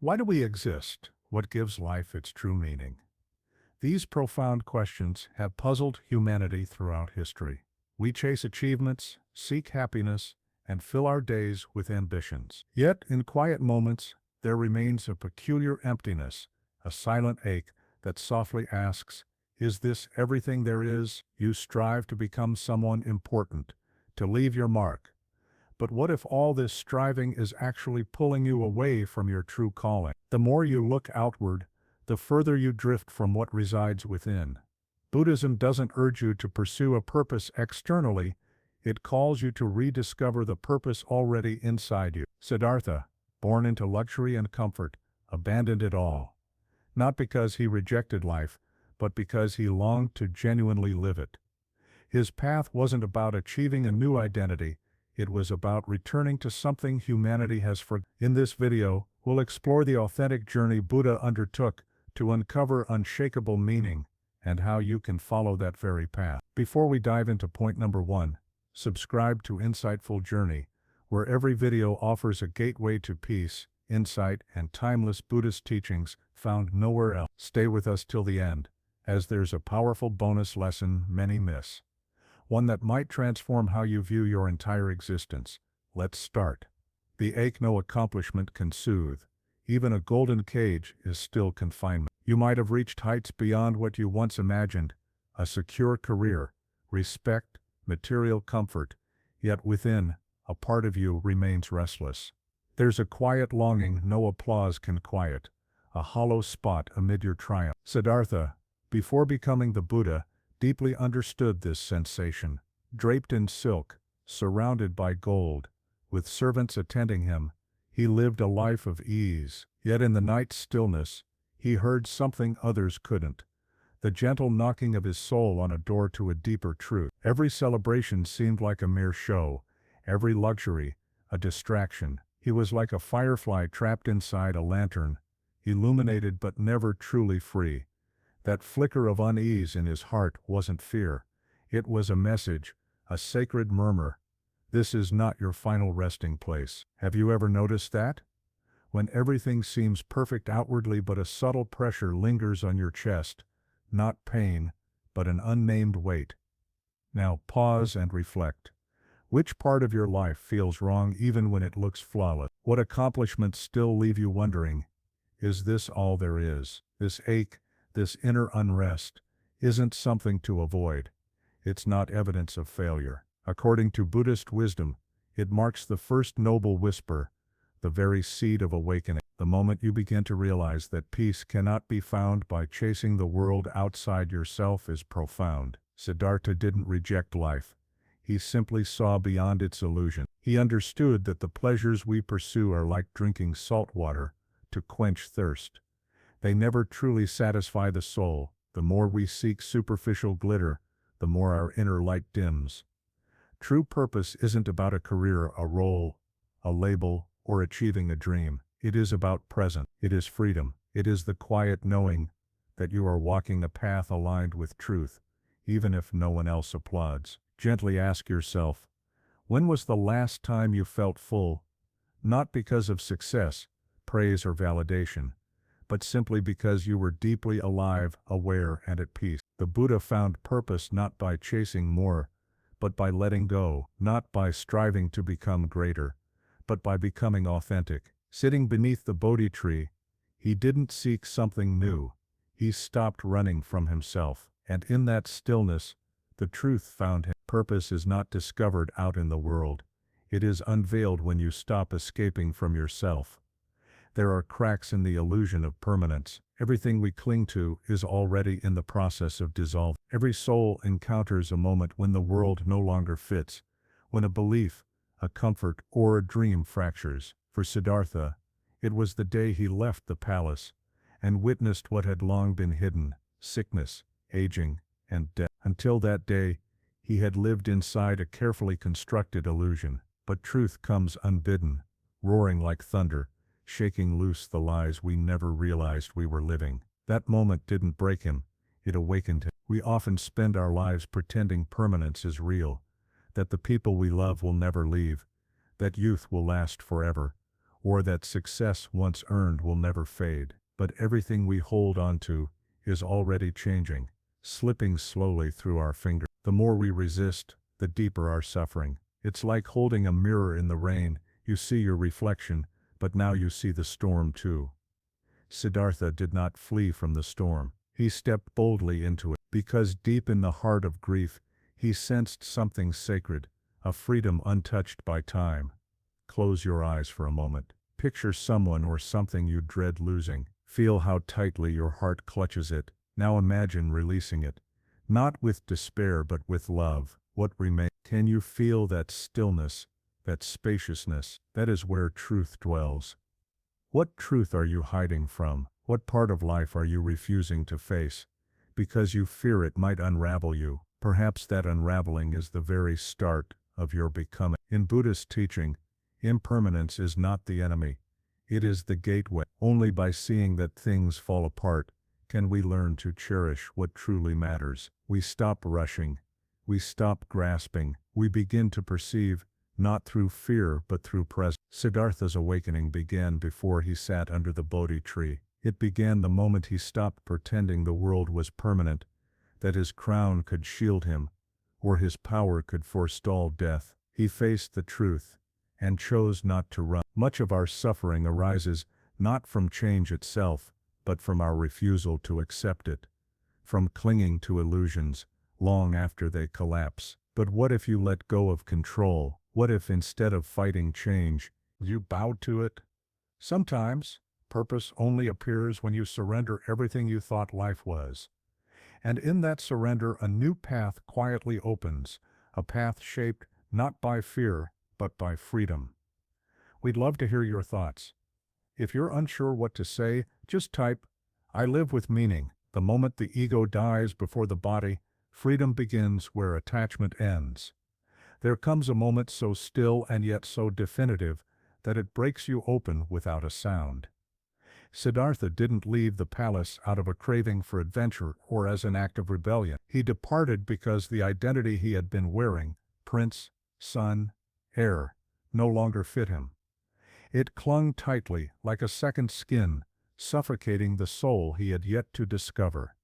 Why do we exist? What gives life its true meaning? These profound questions have puzzled humanity throughout history. We chase achievements, seek happiness, and fill our days with ambitions. Yet, in quiet moments, there remains a peculiar emptiness, a silent ache that softly asks, "Is this everything there is?" You strive to become someone important, to leave your mark. But what if all this striving is actually pulling you away from your true calling? The more you look outward, the further you drift from what resides within. Buddhism doesn't urge you to pursue a purpose externally, it calls you to rediscover the purpose already inside you. Siddhartha, born into luxury and comfort, abandoned it all. Not because he rejected life, but because he longed to genuinely live it. His path wasn't about achieving a new identity, it was about returning to something humanity has forgotten. In this video, we'll explore the authentic journey Buddha undertook to uncover unshakable meaning, and how you can follow that very path. Before we dive into point number 1, subscribe to Insightful Journey, where every video offers a gateway to peace, insight, and timeless Buddhist teachings found nowhere else. Stay with us till the end, as there's a powerful bonus lesson many miss. One that might transform how you view your entire existence. Let's start. The ache no accomplishment can soothe. Even a golden cage is still confinement. You might have reached heights beyond what you once imagined, a secure career, respect, material comfort, yet within, a part of you remains restless. There's a quiet longing no applause can quiet, a hollow spot amid your triumph. Siddhartha, before becoming the Buddha, deeply understood this sensation. Draped in silk, surrounded by gold, with servants attending him, he lived a life of ease. Yet in the night's stillness, he heard something others couldn't, the gentle knocking of his soul on a door to a deeper truth. Every celebration seemed like a mere show, every luxury, a distraction. He was like a firefly trapped inside a lantern, illuminated but never truly free. That flicker of unease in his heart wasn't fear. It was a message, a sacred murmur. This is not your final resting place. Have you ever noticed that? When everything seems perfect outwardly but a subtle pressure lingers on your chest, not pain, but an unnamed weight. Now pause and reflect. Which part of your life feels wrong even when it looks flawless? What accomplishments still leave you wondering, is this all there is? This ache, this inner unrest, isn't something to avoid. It's not evidence of failure. According to Buddhist wisdom, it marks the first noble whisper, the very seed of awakening. The moment you begin to realize that peace cannot be found by chasing the world outside yourself is profound. Siddhartha didn't reject life. He simply saw beyond its illusion. He understood that the pleasures we pursue are like drinking salt water to quench thirst. They never truly satisfy the soul. The more we seek superficial glitter, the more our inner light dims. True purpose isn't about a career, a role, a label, or achieving a dream. It is about present. It is freedom. It is the quiet knowing that you are walking a path aligned with truth, even if no one else applauds. Gently ask yourself, when was the last time you felt full? Not because of success, praise, or validation, but simply because you were deeply alive, aware, and at peace. The Buddha found purpose not by chasing more, but by letting go, not by striving to become greater, but by becoming authentic. Sitting beneath the Bodhi tree, he didn't seek something new. He stopped running from himself, and in that stillness, the truth found him. Purpose is not discovered out in the world. It is unveiled when you stop escaping from yourself. There are cracks in the illusion of permanence. Everything we cling to is already in the process of dissolving. Every soul encounters a moment when the world no longer fits, when a belief, a comfort, or a dream fractures. For Siddhartha, it was the day he left the palace and witnessed what had long been hidden, sickness, aging, and death. Until that day, he had lived inside a carefully constructed illusion. But truth comes unbidden, roaring like thunder, shaking loose the lies we never realized we were living. That moment didn't break him, it awakened him. We often spend our lives pretending permanence is real, that the people we love will never leave, that youth will last forever, or that success once earned will never fade. But everything we hold onto is already changing, slipping slowly through our fingers. The more we resist, the deeper our suffering. It's like holding a mirror in the rain. You see your reflection, but now you see the storm too. Siddhartha did not flee from the storm. He stepped boldly into it, because deep in the heart of grief, he sensed something sacred, a freedom untouched by time. Close your eyes for a moment. Picture someone or something you dread losing. Feel how tightly your heart clutches it. Now imagine releasing it. Not with despair but with love. What remains? Can you feel that stillness, that spaciousness? That is where truth dwells. What truth are you hiding from? What part of life are you refusing to face? Because you fear it might unravel you. Perhaps that unraveling is the very start of your becoming. In Buddhist teaching, impermanence is not the enemy. It is the gateway. Only by seeing that things fall apart can we learn to cherish what truly matters. We stop rushing. We stop grasping. We begin to perceive, not through fear but through presence. Siddhartha's awakening began before he sat under the Bodhi tree. It began the moment he stopped pretending the world was permanent, that his crown could shield him, or his power could forestall death. He faced the truth, and chose not to run. Much of our suffering arises not from change itself, but from our refusal to accept it, from clinging to illusions long after they collapse. But what if you let go of control? What if instead of fighting change, you bowed to it? Sometimes, purpose only appears when you surrender everything you thought life was. And in that surrender, a new path quietly opens, a path shaped not by fear, but by freedom. We'd love to hear your thoughts. If you're unsure what to say, just type, "I live with meaning." The moment the ego dies before the body, freedom begins where attachment ends. There comes a moment so still and yet so definitive that it breaks you open without a sound. Siddhartha didn't leave the palace out of a craving for adventure or as an act of rebellion. He departed because the identity he had been wearing, prince, son, heir, no longer fit him. It clung tightly, like a second skin, suffocating the soul he had yet to discover.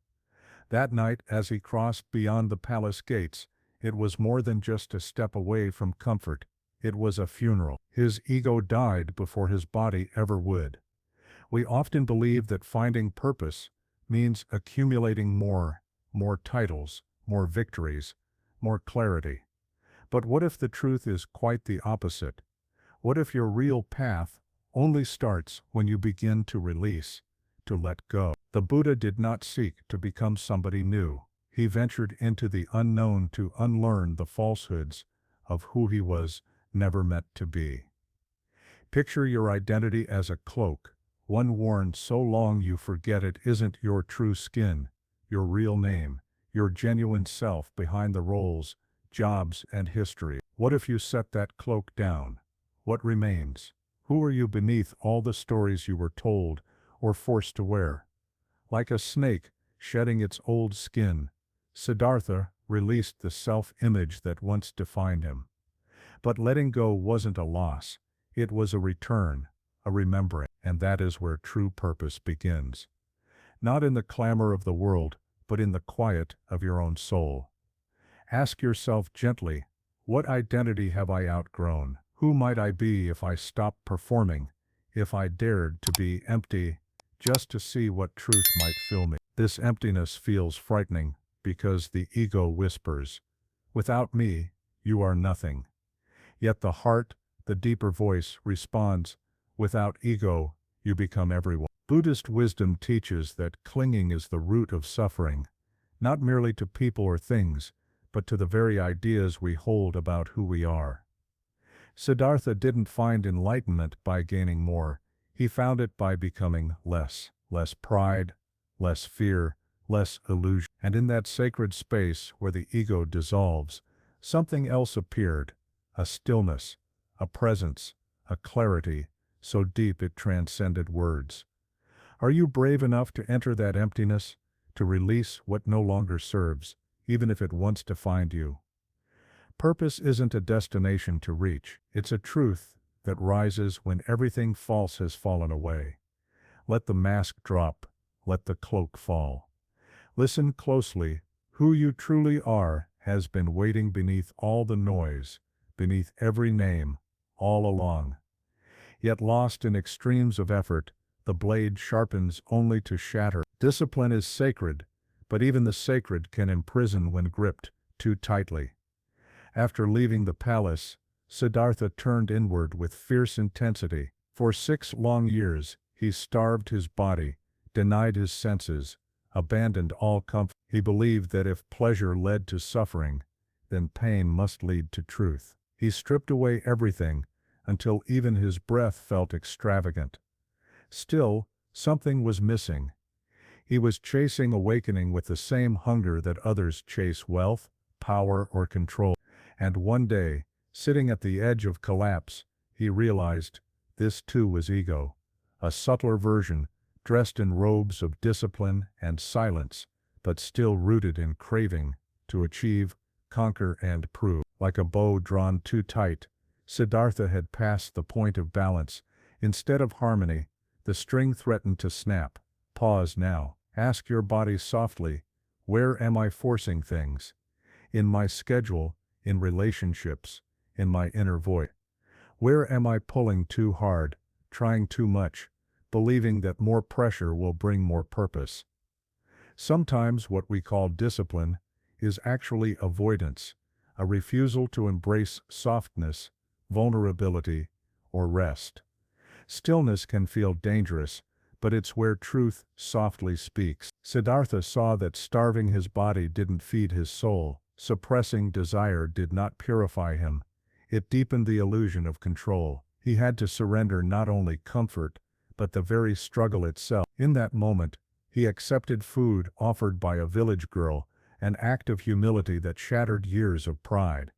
That night, as he crossed beyond the palace gates, it was more than just a step away from comfort. It was a funeral. His ego died before his body ever would. We often believe that finding purpose means accumulating more titles, more victories, more clarity. But what if the truth is quite the opposite? What if your real path only starts when you begin to release, to let go? The Buddha did not seek to become somebody new. He ventured into the unknown to unlearn the falsehoods of who he was never meant to be. Picture your identity as a cloak, one worn so long you forget it isn't your true skin, your real name, your genuine self behind the roles, jobs, and history. What if you set that cloak down? What remains? Who are you beneath all the stories you were told or forced to wear? Like a snake shedding its old skin, Siddhartha released the self-image that once defined him. But letting go wasn't a loss. It was a return, a remembering, and that is where true purpose begins. Not in the clamor of the world, but in the quiet of your own soul. Ask yourself gently, what identity have I outgrown? Who might I be if I stopped performing, if I dared to be empty, just to see what truth might fill me? This emptiness feels frightening, because the ego whispers, "Without me, you are nothing." Yet the heart, the deeper voice, responds, "Without ego, you become everyone." Buddhist wisdom teaches that clinging is the root of suffering, not merely to people or things, but to the very ideas we hold about who we are. Siddhartha didn't find enlightenment by gaining more. He found it by becoming less pride, less fear, less illusion. And in that sacred space where the ego dissolves, something else appeared, a stillness, a presence, a clarity, so deep it transcended words. Are you brave enough to enter that emptiness, to release what no longer serves, even if it once defined you? Purpose isn't a destination to reach, it's a truth that rises when everything false has fallen away. Let the mask drop, let the cloak fall. Listen closely. Who you truly are has been waiting beneath all the noise, beneath every name, all along. Yet lost in extremes of effort, the blade sharpens only to shatter. Discipline is sacred, but even the sacred can imprison when gripped too tightly. After leaving the palace, Siddhartha turned inward with fierce intensity. For 6 long years, he starved his body, denied his senses, abandoned all comfort. He believed that if pleasure led to suffering, then pain must lead to truth. He stripped away everything, until even his breath felt extravagant. Still, something was missing. He was chasing awakening with the same hunger that others chase wealth, power, or control. And one day, sitting at the edge of collapse, he realized this too was ego, a subtler version, dressed in robes of discipline and silence, but still rooted in craving to achieve, conquer, and prove. Like a bow drawn too tight, Siddhartha had passed the point of balance. Instead of harmony, the string threatened to snap. Pause now. Ask your body softly, where am I forcing things? In my schedule, in relationships, in my inner voice. Where am I pulling too hard, trying too much, believing that more pressure will bring more purpose? Sometimes what we call discipline is actually avoidance, a refusal to embrace softness, vulnerability, or rest. Stillness can feel dangerous, but it's where truth softly speaks. Siddhartha saw that starving his body didn't feed his soul, suppressing desire did not purify him. It deepened the illusion of control. He had to surrender not only comfort, but the very struggle itself. In that moment, he accepted food offered by a village girl, an act of humility that shattered years of pride.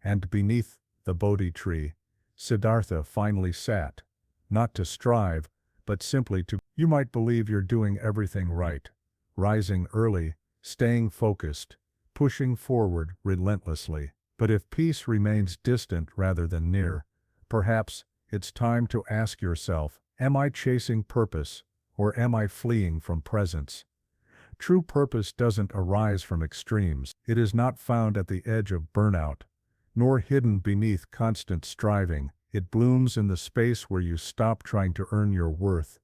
And beneath the Bodhi tree, Siddhartha finally sat, not to strive, but simply to. You might believe you're doing everything right, rising early, staying focused, pushing forward relentlessly. But if peace remains distant rather than near, perhaps it's time to ask yourself, am I chasing purpose, or am I fleeing from presence? True purpose doesn't arise from extremes. It is not found at the edge of burnout, nor hidden beneath constant striving. It blooms in the space where you stop trying to earn your worth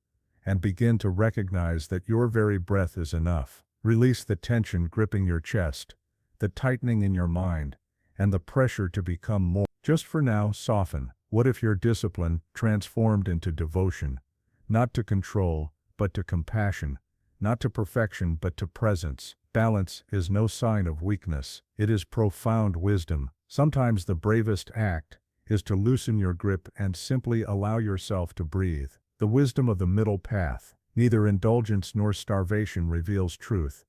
and begin to recognize that your very breath is enough. Release the tension gripping your chest, the tightening in your mind, and the pressure to become more. Just for now, soften. What if your discipline transformed into devotion, not to control, but to compassion, not to perfection, but to presence? Balance is no sign of weakness. It is profound wisdom. Sometimes the bravest act is to loosen your grip and simply allow yourself to breathe. The wisdom of the middle path. Neither indulgence nor starvation reveals truth.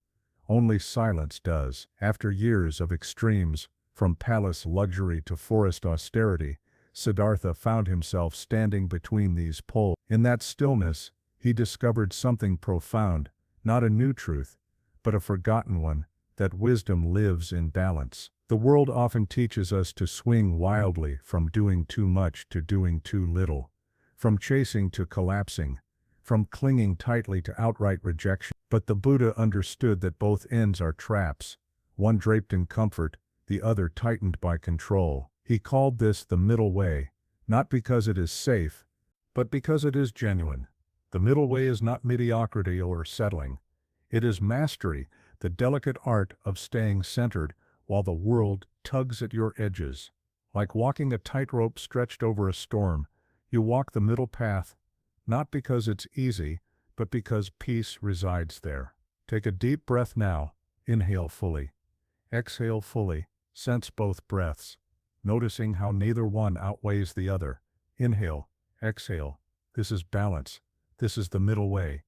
Only silence does. After years of extremes, from palace luxury to forest austerity, Siddhartha found himself standing between these poles. In that stillness, he discovered something profound, not a new truth, but a forgotten one, that wisdom lives in balance. The world often teaches us to swing wildly from doing too much to doing too little, from chasing to collapsing, from clinging tightly to outright rejection. But the Buddha understood that both ends are traps, one draped in comfort, the other tightened by control. He called this the middle way, not because it is safe, but because it is genuine. The middle way is not mediocrity or settling. It is mastery, the delicate art of staying centered while the world tugs at your edges. Like walking a tightrope stretched over a storm, you walk the middle path, not because it's easy, but because peace resides there. Take a deep breath now. Inhale fully. Exhale fully. Sense both breaths, noticing how neither one outweighs the other. Inhale, exhale. This is balance. This is the middle way.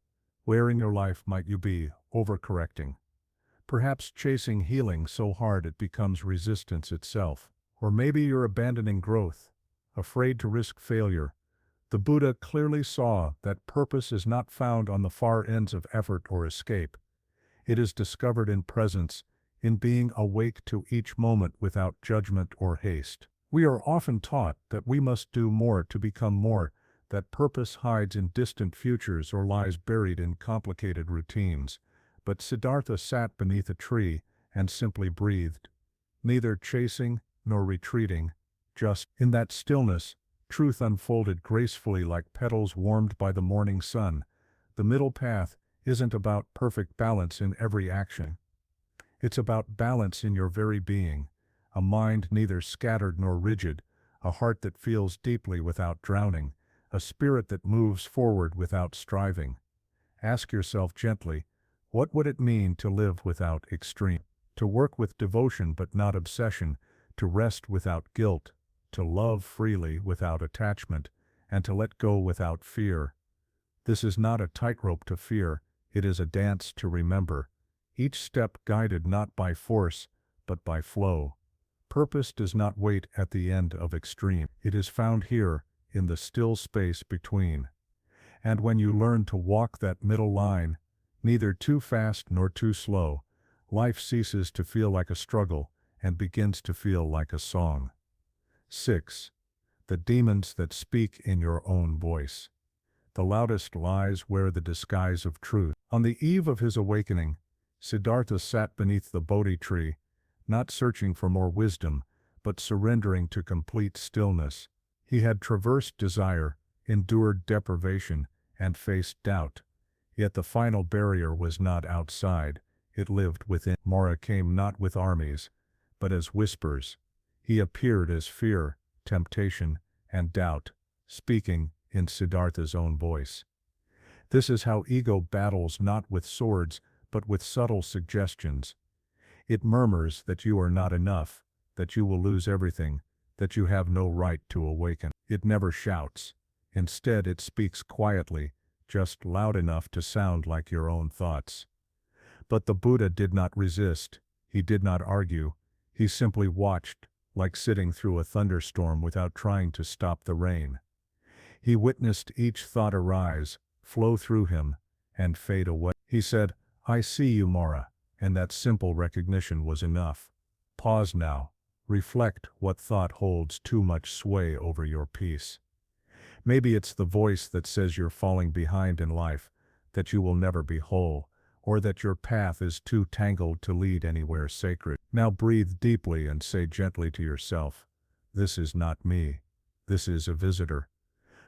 Where in your life might you be overcorrecting? Perhaps chasing healing so hard it becomes resistance itself. Or maybe you're abandoning growth, afraid to risk failure. The Buddha clearly saw that purpose is not found on the far ends of effort or escape. It is discovered in presence, in being awake to each moment without judgment or haste. We are often taught that we must do more to become more, that purpose hides in distant futures or lies buried in complicated routines. But Siddhartha sat beneath a tree and simply breathed, neither chasing nor retreating, just in that stillness, truth unfolded gracefully like petals warmed by the morning sun. The middle path isn't about perfect balance in every action. It's about balance in your very being, a mind neither scattered nor rigid, a heart that feels deeply without drowning, a spirit that moves forward without striving. Ask yourself gently, what would it mean to live without extreme? To work with devotion but not obsession, to rest without guilt, to love freely without attachment, and to let go without fear. This is not a tightrope to fear, it is a dance to remember, each step guided not by force, but by flow. Purpose does not wait at the end of extreme, it is found here, in the still space between. And when you learn to walk that middle line, neither too fast nor too slow, life ceases to feel like a struggle and begins to feel like a song. 6. The demons that speak in your own voice. The loudest lies wear the disguise of truth. On the eve of his awakening, Siddhartha sat beneath the Bodhi tree, not searching for more wisdom, but surrendering to complete stillness. He had traversed desire, endured deprivation, and faced doubt. Yet the final barrier was not outside, it lived within. Mara came not with armies, but as whispers. He appeared as fear, temptation, and doubt, speaking in Siddhartha's own voice. This is how ego battles not with swords, but with subtle suggestions. It murmurs that you are not enough, that you will lose everything, that you have no right to awaken. It never shouts. Instead it speaks quietly, just loud enough to sound like your own thoughts. But the Buddha did not resist, he did not argue, he simply watched, like sitting through a thunderstorm without trying to stop the rain. He witnessed each thought arise, flow through him, and fade away. He said, "I see you, Mara," and that simple recognition was enough. Pause now. Reflect what thought holds too much sway over your peace. Maybe it's the voice that says you're falling behind in life, that you will never be whole, or that your path is too tangled to lead anywhere sacred. Now breathe deeply and say gently to yourself, "This is not me. This is a visitor."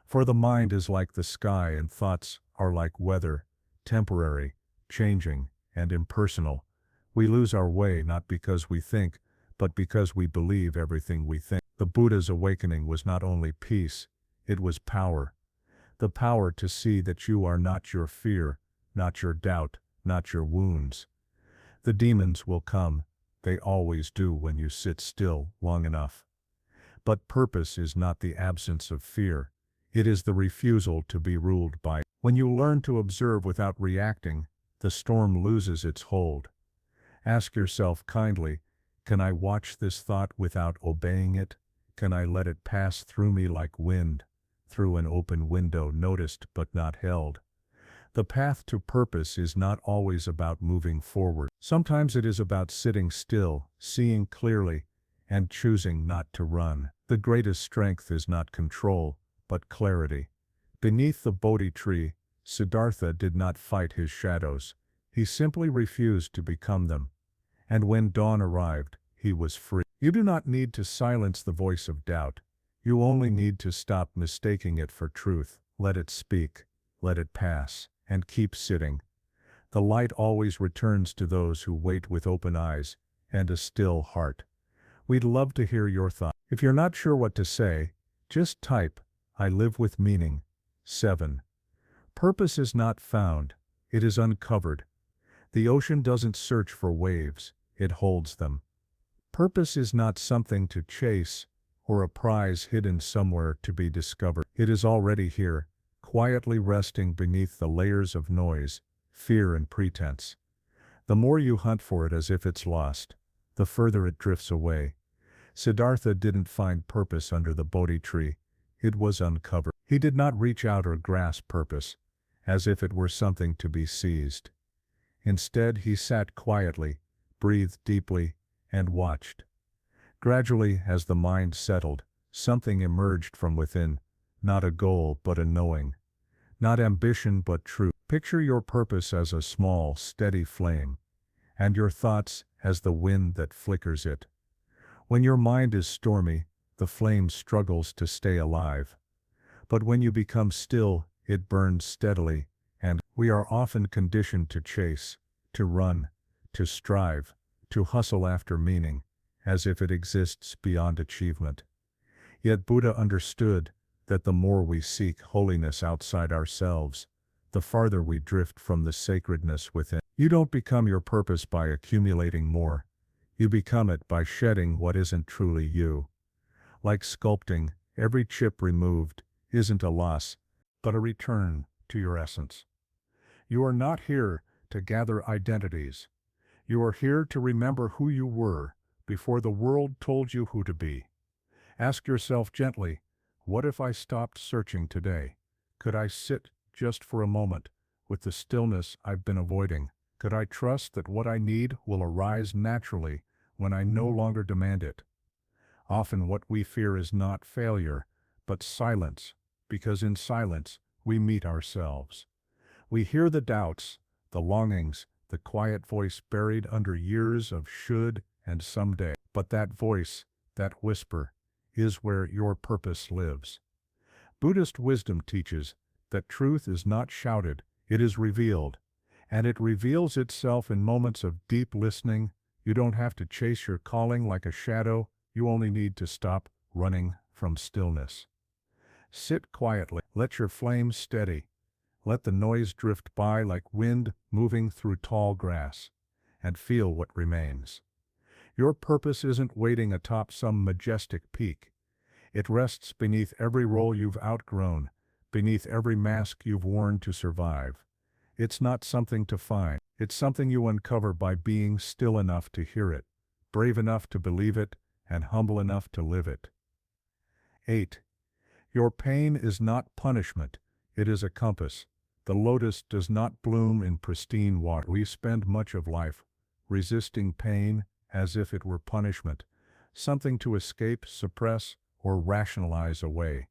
For the mind is like the sky and thoughts are like weather, temporary, changing, and impersonal. We lose our way not because we think, but because we believe everything we think. The Buddha's awakening was not only peace, it was power. The power to see that you are not your fear, not your doubt, not your wounds. The demons will come, they always do when you sit still long enough. But purpose is not the absence of fear, it is the refusal to be ruled by it. When you learn to observe without reacting, the storm loses its hold. Ask yourself kindly, can I watch this thought without obeying it? Can I let it pass through me like wind, through an open window noticed but not held? The path to purpose is not always about moving forward. Sometimes it is about sitting still, seeing clearly, and choosing not to run. The greatest strength is not control, but clarity. Beneath the Bodhi tree, Siddhartha did not fight his shadows. He simply refused to become them. And when dawn arrived, he was free. You do not need to silence the voice of doubt. You only need to stop mistaking it for truth. Let it speak, let it pass, and keep sitting. The light always returns to those who wait with open eyes and a still heart. We'd love to hear your thoughts. If you're not sure what to say, just type, "I live with meaning." 7. Purpose is not found, it is uncovered. The ocean doesn't search for waves, it holds them. Purpose is not something to chase, or a prize hidden somewhere to be discovered. It is already here, quietly resting beneath the layers of noise, fear and pretense. The more you hunt for it as if it's lost, the further it drifts away. Siddhartha didn't find purpose under the Bodhi tree, it was uncovered. He did not reach out or grasp purpose, as if it were something to be seized. Instead he sat quietly, breathed deeply, and watched. Gradually, as the mind settled, something emerged from within, not a goal but a knowing, not ambition but truth. Picture your purpose as a small, steady flame, and your thoughts as the wind that flickers it. When your mind is stormy, the flame struggles to stay alive. But when you become still, it burns steadily, and we are often conditioned to chase, to run, to strive, to hustle after meaning, as if it exists beyond achievement. Yet Buddha understood that the more we seek holiness outside ourselves, the farther we drift from the sacredness within. You don't become your purpose by accumulating more. You become it by shedding what isn't truly you. Like sculpting, every chip removed isn't a loss, but a return to your essence. You are not here to gather identities. You are here to remember who you were before the world told you who to be. Ask yourself gently, what if I stopped searching today? Could I sit just for a moment with the stillness I've been avoiding? Could I trust that what I need will arise naturally when I no longer demand it? Often what we fear is not failure, but silence, because in silence we meet ourselves. We hear the doubts, the longings, the quiet voice buried under years of should and someday. But that voice, that whisper, is where your purpose lives. Buddhist wisdom teaches that truth is not shouted, it is revealed, and it reveals itself in moments of deep listening. You don't have to chase your calling like a shadow, you only need to stop running from stillness. Sit quietly, let your flame steady, let the noise drift by like wind moving through tall grass, and feel what remains. Your purpose isn't waiting atop some majestic peak. It rests beneath every role you've outgrown, beneath every mask you've worn to survive. It's not something to find, it's something you uncover by being still enough to hear it, brave enough to believe it, and humble enough to live it. 8. Your pain is not punishment, it is a compass. The lotus does not bloom in pristine water. We spend much of life resisting pain as if it were punishment, something to escape, suppress, or rationalize away.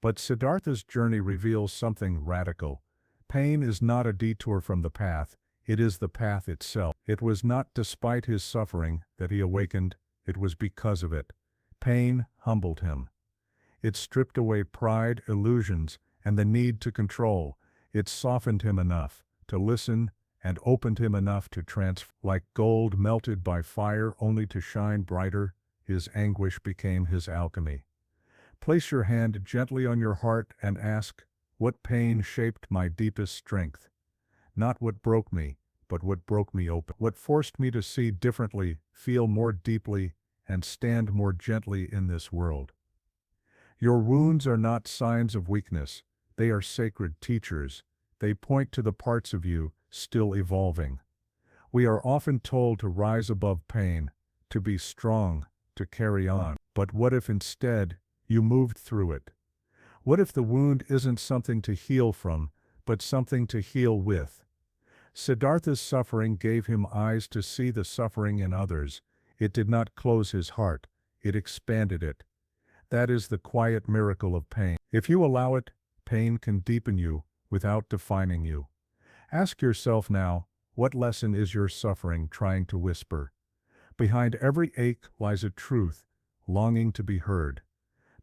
But Siddhartha's journey reveals something radical. Pain is not a detour from the path, it is the path itself. It was not despite his suffering that he awakened, it was because of it. Pain humbled him. It stripped away pride, illusions, and the need to control. It softened him enough to listen and opened him enough to transform. Like gold melted by fire only to shine brighter, his anguish became his alchemy. Place your hand gently on your heart and ask, what pain shaped my deepest strength? Not what broke me, but what broke me open. What forced me to see differently, feel more deeply, and stand more gently in this world. Your wounds are not signs of weakness, they are sacred teachers. They point to the parts of you still evolving. We are often told to rise above pain, to be strong, to carry on. But what if instead you moved through it? What if the wound isn't something to heal from, but something to heal with? Siddhartha's suffering gave him eyes to see the suffering in others. It did not close his heart, it expanded it. That is the quiet miracle of pain. If you allow it, pain can deepen you without defining you. Ask yourself now, what lesson is your suffering trying to whisper? Behind every ache lies a truth, longing to be heard.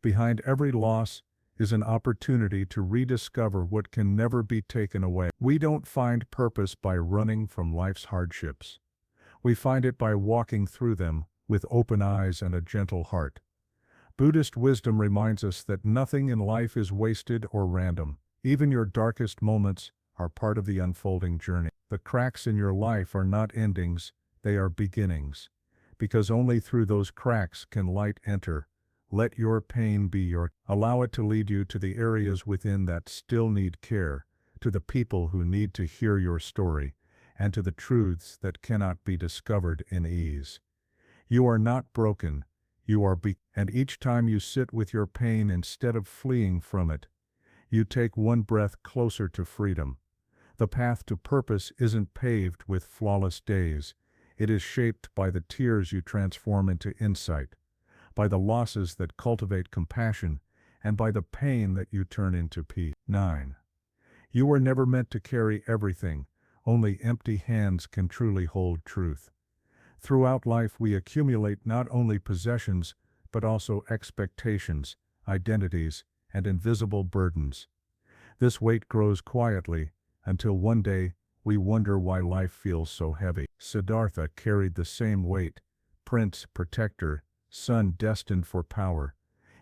Behind every loss is an opportunity to rediscover what can never be taken away. We don't find purpose by running from life's hardships. We find it by walking through them with open eyes and a gentle heart. Buddhist wisdom reminds us that nothing in life is wasted or random. Even your darkest moments are part of the unfolding journey. The cracks in your life are not endings, they are beginnings. Because only through those cracks can light enter. Let your pain be your. Allow it to lead you to the areas within that still need care, to the people who need to hear your story, and to the truths that cannot be discovered in ease. You are not broken, you are and each time you sit with your pain instead of fleeing from it, you take one breath closer to freedom. The path to purpose isn't paved with flawless days, it is shaped by the tears you transform into insight. by the losses that cultivate compassion, and by the pain that you turn into peace. 9. You were never meant to carry everything. Only empty hands can truly hold truth. Throughout life we accumulate not only possessions, but also expectations, identities, and invisible burdens. This weight grows quietly, until one day, we wonder why life feels so heavy. Siddhartha carried the same weight, prince, protector, son destined for power.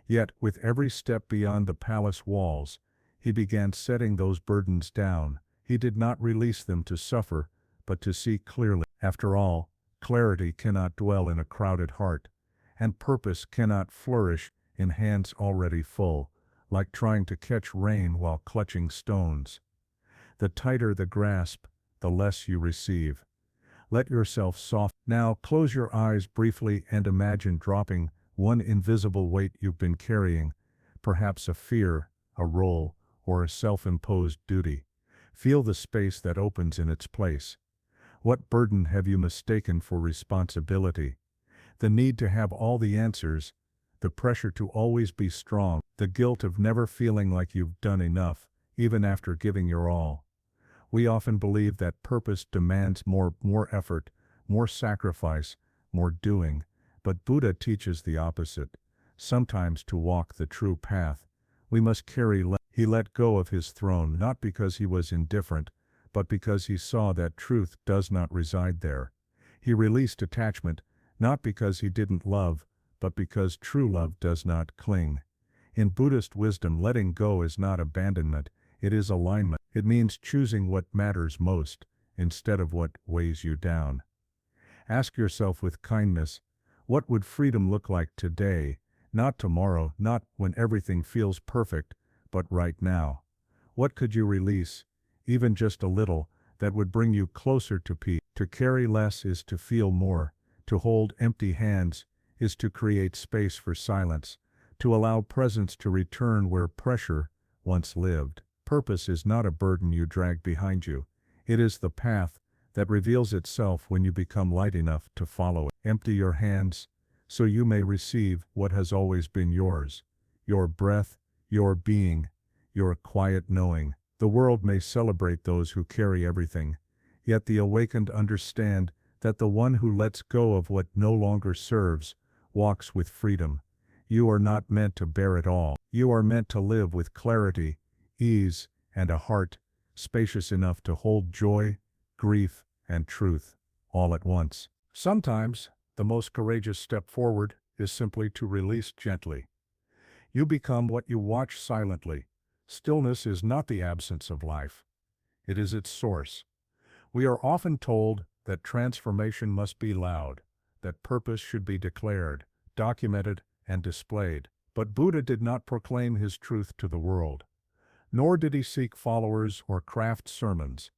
Yet, with every step beyond the palace walls, he began setting those burdens down. He did not release them to suffer, but to see clearly. After all, clarity cannot dwell in a crowded heart, and purpose cannot flourish in hands already full, like trying to catch rain while clutching stones. The tighter the grasp, the less you receive. Let yourself soften. Now close your eyes briefly and imagine dropping one invisible weight you've been carrying, perhaps a fear, a role, or a self-imposed duty. Feel the space that opens in its place. What burden have you mistaken for responsibility? The need to have all the answers, the pressure to always be strong, the guilt of never feeling like you've done enough, even after giving your all. We often believe that purpose demands more effort, more sacrifice, more doing, but Buddha teaches the opposite. Sometimes to walk the true path, we must carry less. He let go of his throne not because he was indifferent, but because he saw that truth does not reside there. He released attachment, not because he didn't love, but because true love does not cling. In Buddhist wisdom, letting go is not abandonment, it is alignment. It means choosing what matters most, instead of what weighs you down. Ask yourself with kindness, what would freedom look like today, not tomorrow, not when everything feels perfect, but right now? What could you release, even just a little, that would bring you closer to peace? To carry less is to feel more. To hold empty hands is to create space for silence, to allow presence to return where pressure once lived. Purpose is not a burden you drag behind you. It is the path that reveals itself when you become light enough to follow it. Empty your hands, so you may receive what has always been yours. Your breath, your being, your quiet knowing. The world may celebrate those who carry everything, yet the awakened understand that the one who lets go of what no longer serves, walks with freedom. You are not meant to bear it all. You are meant to live with clarity, ease, and a heart spacious enough to hold joy, grief, and truth, all at once. Sometimes, the most courageous step forward is simply to release gently. You become what you watch silently. Stillness is not the absence of life. It is its source. We are often told that transformation must be loud, that purpose should be declared, documented, and displayed. But Buddha did not proclaim his truth to the world. Nor did he seek followers or craft sermons.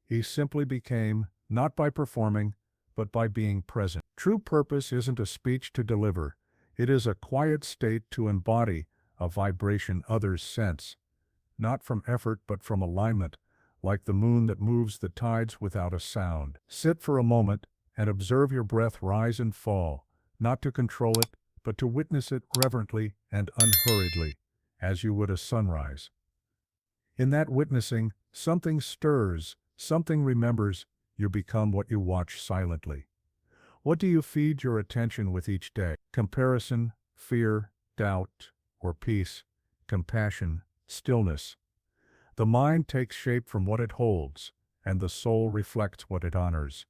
He simply became, not by performing, but by being present. True purpose isn't a speech to deliver. It is a quiet state to embody, a vibration others sense. Not from effort but from alignment, like the moon that moves the tides without a sound. Sit for a moment and observe your breath rise and fall, not to control it, but to witness it reverently and unhurriedly, as you would a sunrise. In that witnessing, something stirs, something remembers. You become what you watch silently. What do you feed your attention with each day? Comparison, fear, doubt, or peace, compassion, stillness. The mind takes shape from what it holds, and the soul reflects what it honors.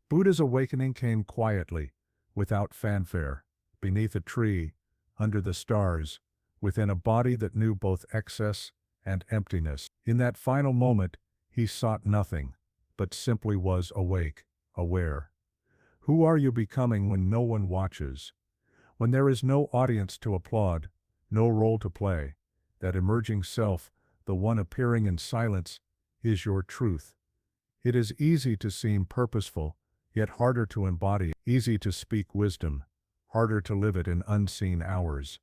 Buddha's awakening came quietly, without fanfare, beneath a tree, under the stars, within a body that knew both excess and emptiness. In that final moment, he sought nothing, but simply was awake, aware. Who are you becoming when no one watches? When there is no audience to applaud, no role to play? That emerging self, the one appearing in silence, is your truth. It is easy to seem purposeful, yet harder to embody. Easy to speak wisdom, harder to live it in unseen hours.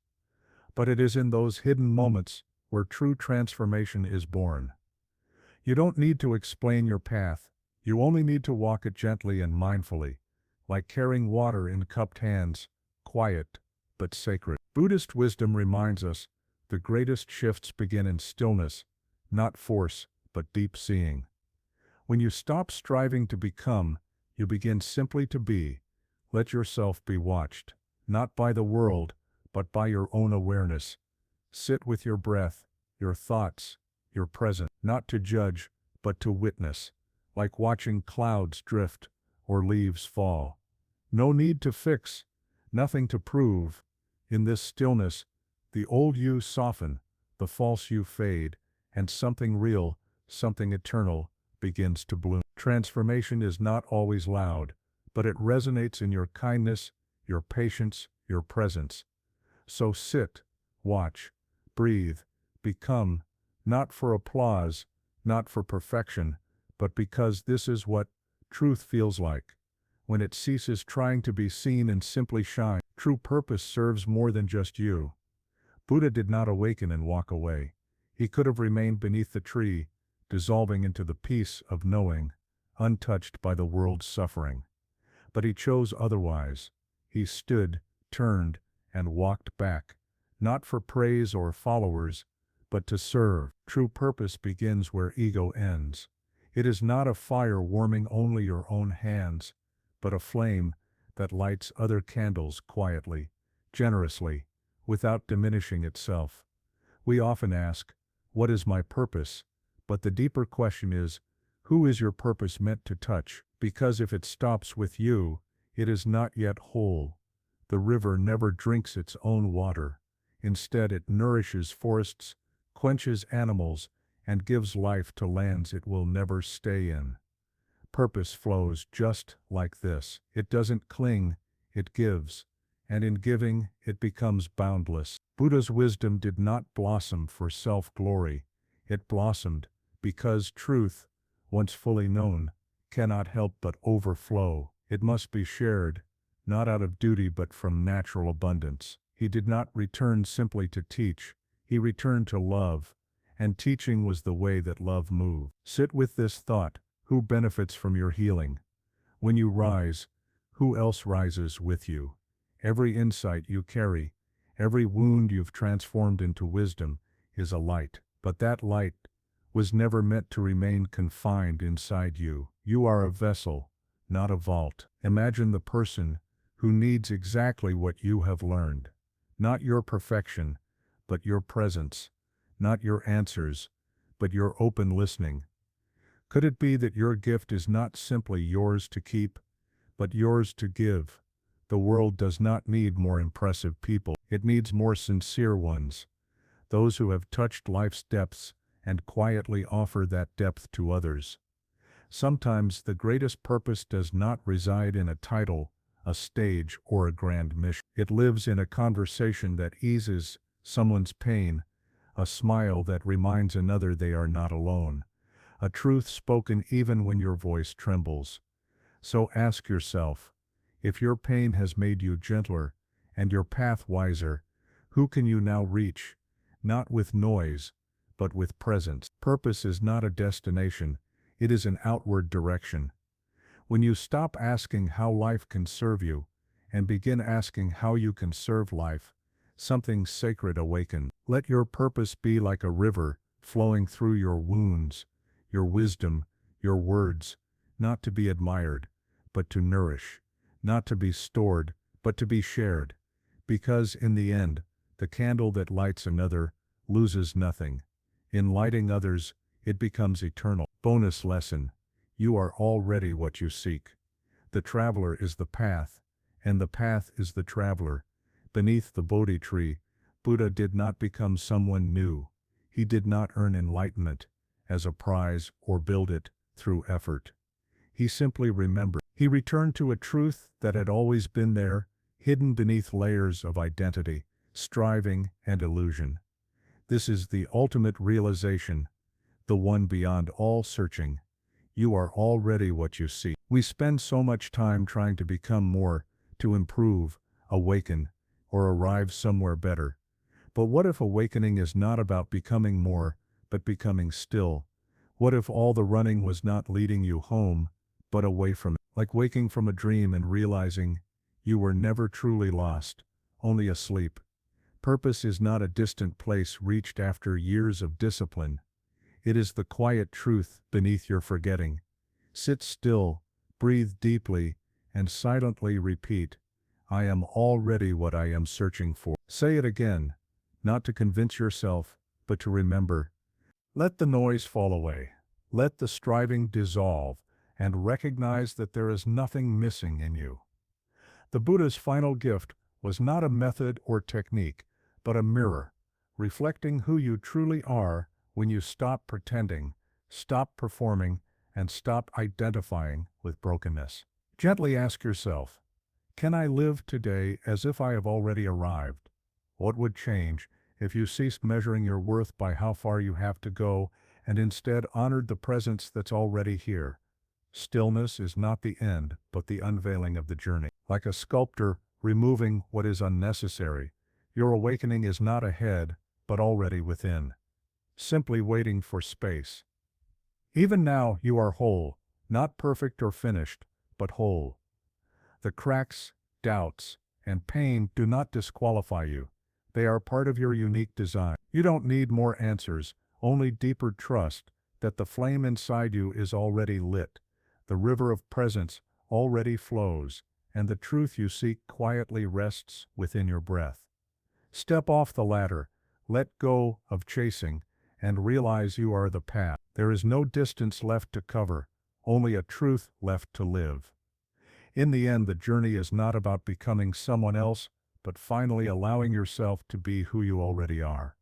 But it is in those hidden moments where true transformation is born. You don't need to explain your path. You only need to walk it gently and mindfully, like carrying water in cupped hands, quiet, but sacred. Buddhist wisdom reminds us the greatest shifts begin in stillness, not force, but deep seeing. When you stop striving to become, you begin simply to be. Let yourself be watched, not by the world, but by your own awareness. Sit with your breath, your thoughts, your present, not to judge, but to witness, like watching clouds drift or leaves fall. No need to fix, nothing to prove. In this stillness, the old you soften, the false you fade, and something real, something eternal, begins to bloom. Transformation is not always loud, but it resonates in your kindness, your patience, your presence. So sit, watch, breathe, become, not for applause, not for perfection, but because this is what truth feels like. When it ceases trying to be seen and simply shine, true purpose serves more than just you. Buddha did not awaken and walk away. He could have remained beneath the tree, dissolving into the peace of knowing, untouched by the world's suffering. But he chose otherwise. He stood, turned, and walked back, not for praise or followers, but to serve. True purpose begins where ego ends. It is not a fire warming only your own hands, but a flame that lights other candles quietly, generously, without diminishing itself. We often ask, "What is my purpose?" But the deeper question is, who is your purpose meant to touch? Because if it stops with you, it is not yet whole. The river never drinks its own water. Instead, it nourishes forests, quenches animals, and gives life to lands it will never stay in. Purpose flows just like this. It doesn't cling, it gives. And in giving, it becomes boundless. Buddha's wisdom did not blossom for self-glory. It blossomed because truth, once fully known, cannot help but overflow. It must be shared, not out of duty but from natural abundance. He did not return simply to teach. He returned to love, and teaching was the way that love moved. Sit with this thought. Who benefits from your healing? When you rise, who else rises with you? Every insight you carry, every wound you've transformed into wisdom, is a light. But that light was never meant to remain confined inside you. You are a vessel, not a vault. Imagine the person who needs exactly what you have learned. Not your perfection, but your presence. Not your answers, but your open listening. Could it be that your gift is not simply yours to keep, but yours to give? The world does not need more impressive people. It needs more sincere ones. Those who have touched life's depths and quietly offer that depth to others. Sometimes the greatest purpose does not reside in a title, a stage, or a grand mission. It lives in a conversation that eases someone's pain, a smile that reminds another they are not alone, a truth spoken even when your voice trembles. So ask yourself, if your pain has made you gentler and your path wiser, who can you now reach? Not with noise, but with presence. Purpose is not a destination, it is an outward direction. When you stop asking how life can serve you, and begin asking how you can serve life, something sacred awakens. Let your purpose be like a river flowing through your wounds, your wisdom, your words, not to be admired, but to nourish, not to be stored, but to be shared. Because in the end, the candle that lights another loses nothing. In lighting others, it becomes eternal. Bonus lesson: you are already what you seek. The traveler is the path, and the path is the traveler. Beneath the Bodhi tree, Buddha did not become someone new. He did not earn enlightenment as a prize or build it through effort. He simply remembered. He returned to a truth that had always been there, hidden beneath layers of identity, striving, and illusion. This is the ultimate realization, the one beyond all searching. You are already what you seek. We spend so much time trying to become more, to improve, awaken, or arrive somewhere better. But what if awakening is not about becoming more, but becoming still? What if all the running was not leading you home, but away from it? Like waking from a dream and realizing you were never truly lost, only asleep. Purpose is not a distant place reached after years of discipline. It is the quiet truth beneath your forgetting. Sit still, breathe deeply, and silently repeat, I am already what I am searching for. Say it again, not to convince yourself, but to remember. Let the noise fall away. Let the striving dissolve, and recognize that there is nothing missing in you. The Buddha's final gift was not a method or technique, but a mirror, reflecting who you truly are when you stop pretending, stop performing, and stop identifying with brokenness. Gently ask yourself, can I live today as if I have already arrived? What would change if you ceased measuring your worth by how far you have to go and instead honored the presence that's already here? Stillness is not the end, but the unveiling of the journey. Like a sculptor removing what is unnecessary, your awakening is not ahead, but already within, simply waiting for space. Even now you are whole, not perfect or finished, but whole. The cracks, doubts, and pain do not disqualify you. They are part of your unique design. You don't need more answers, only deeper trust that the flame inside you is already lit, the river of presence already flows, and the truth you seek quietly rests within your breath. Step off the ladder, let go of chasing, and realize you are the path. There is no distance left to cover, only a truth left to live. In the end, the journey is not about becoming someone else, but finally allowing yourself to be who you already are.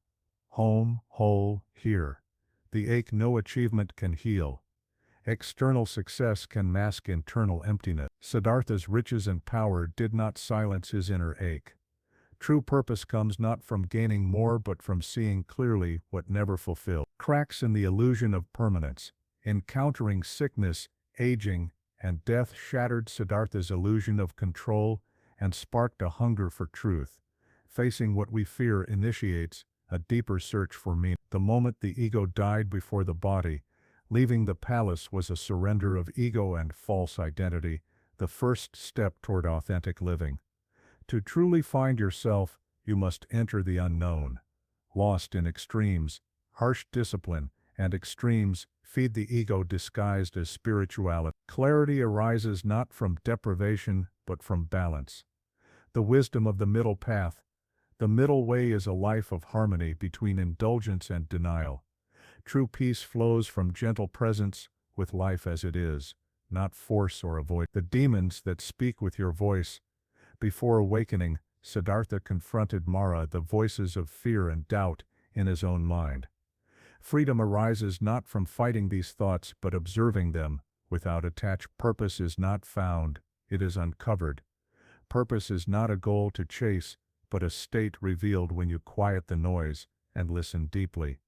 Home, whole, here. The ache no achievement can heal. External success can mask internal emptiness. Siddhartha's riches and power did not silence his inner ache. True purpose comes not from gaining more but from seeing clearly what never fulfilled. Cracks in the illusion of permanence, encountering sickness, aging, and death shattered Siddhartha's illusion of control and sparked a hunger for truth. Facing what we fear initiates a deeper search for meaning. The moment the ego died before the body, leaving the palace was a surrender of ego and false identity, the first step toward authentic living. To truly find yourself, you must enter the unknown. Lost in extremes, harsh discipline, and extremes feed the ego disguised as spirituality. Clarity arises not from deprivation, but from balance. The wisdom of the middle path. The middle way is a life of harmony between indulgence and denial. True peace flows from gentle presence with life as it is, not force or avoid. The demons that speak with your voice. Before awakening, Siddhartha confronted Mara, the voices of fear and doubt, in his own mind. Freedom arises not from fighting these thoughts but observing them, without attached. Purpose is not found, it is uncovered. Purpose is not a goal to chase, but a state revealed when you quiet the noise and listen deeply.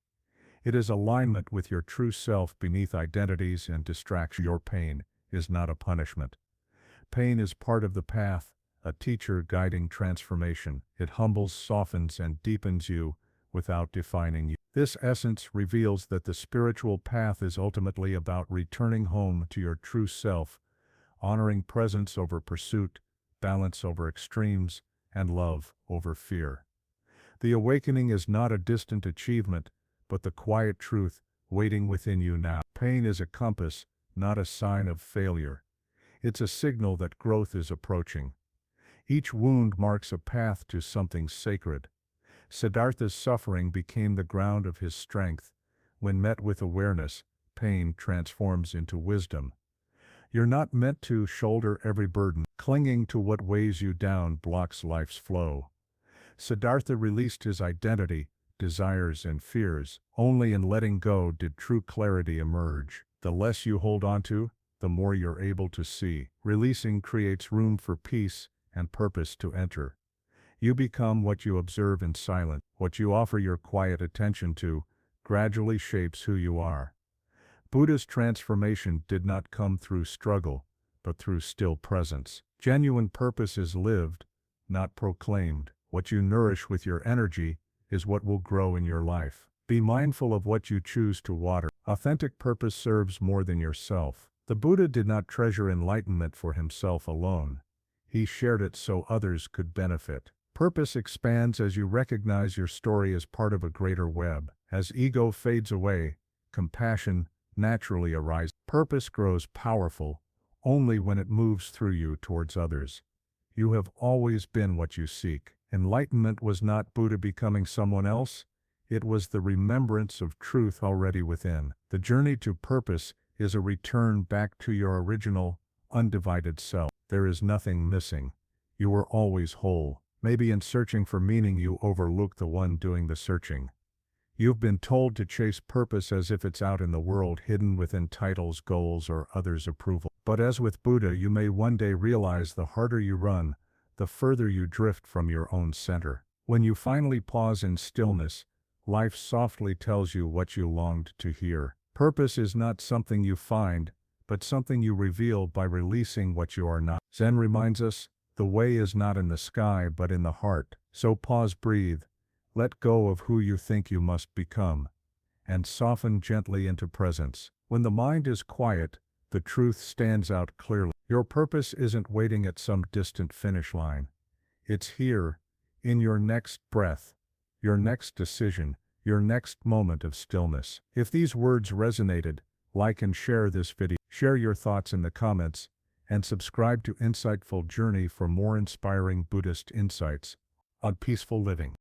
It is alignment with your true self beneath identities and distraction. Your pain is not a punishment. Pain is part of the path, a teacher guiding transformation. It humbles, softens, and deepens you without defining you. This essence reveals that the spiritual path is ultimately about returning home to your true self, honoring presence over pursuit, balance over extremes, and love over fear. The awakening is not a distant achievement, but the quiet truth waiting within you now. Pain is a compass, not a sign of failure. It's a signal that growth is approaching. Each wound marks a path to something sacred. Siddhartha's suffering became the ground of his strength. When met with awareness, pain transforms into wisdom. You're not meant to shoulder every burden. Clinging to what weighs you down blocks life's flow. Siddhartha released his identity, desires, and fears. Only in letting go did true clarity emerge. The less you hold onto, the more you're able to see. Releasing creates room for peace and purpose to enter. You become what you observe in silence. What you offer your quiet attention to gradually shapes who you are. Buddha's transformation did not come through struggle, but through still presence. Genuine purpose is lived, not proclaimed. What you nourish with your energy is what will grow in your life. Be mindful of what you choose to water. Authentic purpose serves more than yourself. The Buddha did not treasure enlightenment for himself alone. He shared it so others could benefit. Purpose expands as you recognize your story as part of a greater web. As ego fades away, compassion naturally arises. Purpose grows powerful only when it moves through you towards others. You have always been what you seek. Enlightenment was not Buddha becoming someone else, it was the remembrance of truth already within. The journey to purpose is a return back to your original, undivided self. There is nothing missing. You were always whole. Maybe in searching for meaning you overlook the one doing the searching. You've been told to chase purpose as if it's out in the world, hidden within titles, goals, or others' approval. But as with Buddha, you may one day realize the harder you run, the further you drift from your own center. When you finally pause in stillness, life softly tells you what you longed to hear. Purpose is not something you find, but something you reveal by releasing what you are not. Zen reminds us, the way is not in the sky but in the heart. So pause, breathe, let go of who you think you must become, and soften gently into presence. When the mind is quiet, the truth stands out clearly. Your purpose isn't waiting at some distant finish line. It's here, in your next breath, your next decision, your next moment of stillness. If these words resonated, like and share this video. Share your thoughts in the comments, and subscribe to Insightful Journey for more inspiring Buddhist insights on peaceful living.